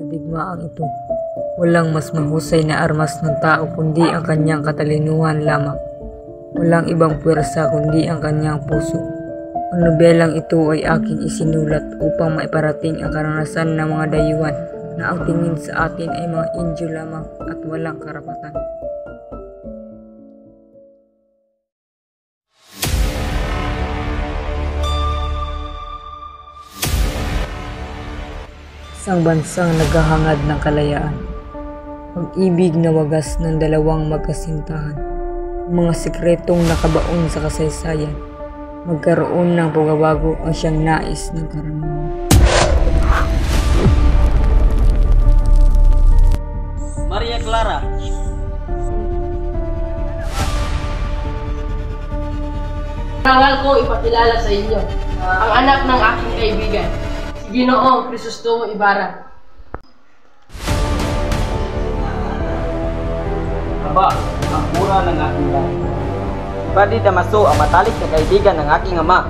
digmaang ito. Walang mas mahusay na armas ng tao kundi ang kanyang katalinuhan lamang. Walang ibang puwersa kundi ang kanyang puso. Ang nobelang ito ay aking isinulat upang maiparating ang karanasan ng mga dayuhan na ang tingin sa atin ay mga Indio lamang at walang karapatan. Isang bansang naghahangad ng kalayaan. Pag-ibig na wagas ng dalawang magkasintahan. Mga sikretong nakabaon sa kasaysayan. Magkaroon ng pagbabago ang siyang nais ng karamihan. Maria Clara. Marangal ko ipakilala sa inyo ang anak ng aking kaibigan, si Ginoong Crisostomo Ibarra. Aba, ang pura ng aking dami. Badi Damaso ang matalik na kaibigan ng aking ama.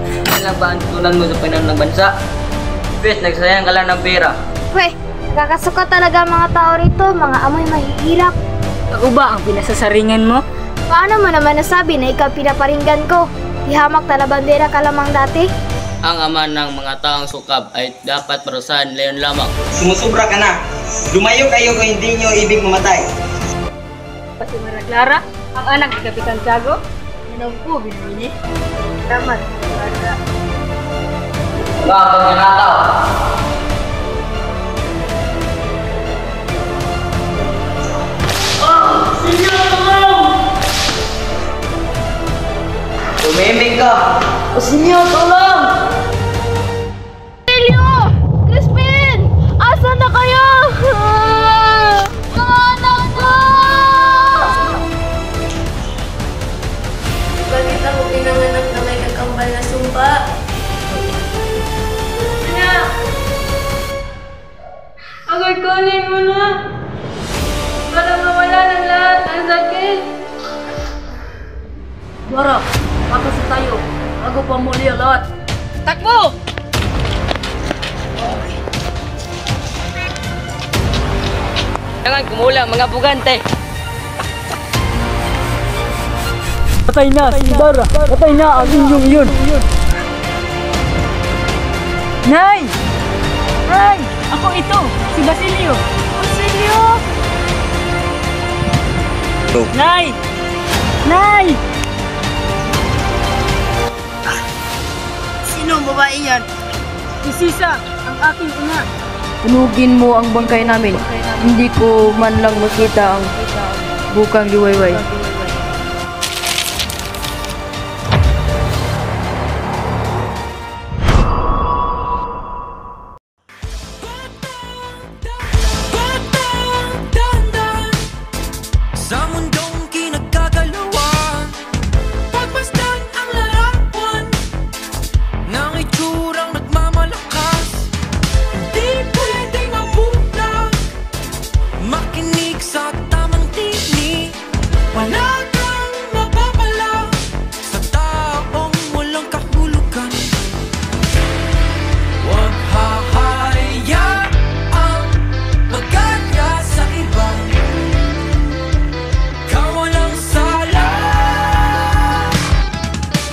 Ano lang ba ang tutunan mo sa Panginoon ng bansa? Pes, nagsayang ka lang ng pera. Weh, nakakasuka talaga ang mga tao rito, mga amoy mahihirap. Ako ba ang pinasasaringan mo? Paano mo naman nasabi na ikaw pinaparinggan ko? Ihamak na bandera ka lamang dati? Ang ama ng mga taong sukab ay dapat parusahan leon lamang. Sumusubra ka na. Lumayo kayo kung hindi nyo ibig mamatay. Si Maria Clara, ang anak ni Kapitan Tiago. Ano po, binibini? Tama, para. Mga pagnanakaw. Tumimik ka! Osinyo, tulong! Elio! Crispin! Asan na kayo? Mga anak ko! Bakit ako pinanganak na may kakambal na sumpa? Anak! Agad kunin mo na! Para mawala ng lahat ang sakit! Dora, makasa tayo. Bago pa muli ang lahat. Takbo! Jangan kumulang mga bugante. Patay na si Ibarra! Patay na ang inyong iyon! Nay! Nay! Ako ito! Si Basilio! Basilio! Nay! Nay! Sino ang babae yan? Si Sisa! Ang aking ina! Tunugin mo ang bangkay namin. Hindi ko man lang makita ang bukang liwayway. Sa mundong kinagkagalawan, pagmasdan ang larawan ng itsurang nagmamalakas. Hindi pwedeng mabulag, makinig sa tamang tinig. Wala kang mapapala sa taong walang kahulugan. Huwag hahayaang magkaya sa iba.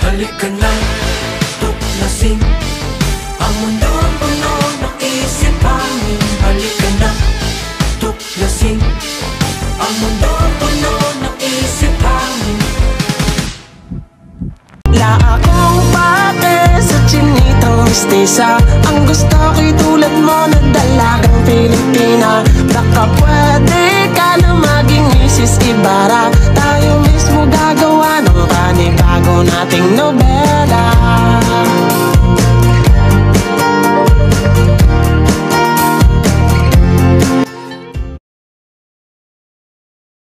Halika na, tuklasin ang mundo ang puno ng isipanin. Halika na, tuklasin ang mundo ang puno ng isipanin. La akong pate sa chinitang mistisa. Ang gusto ko'y tulad mo na dalagang Pilipina. Baka pwede ka na maging Mrs. Ibarra. Tayo mismo gagawa ng panibago nating nobela.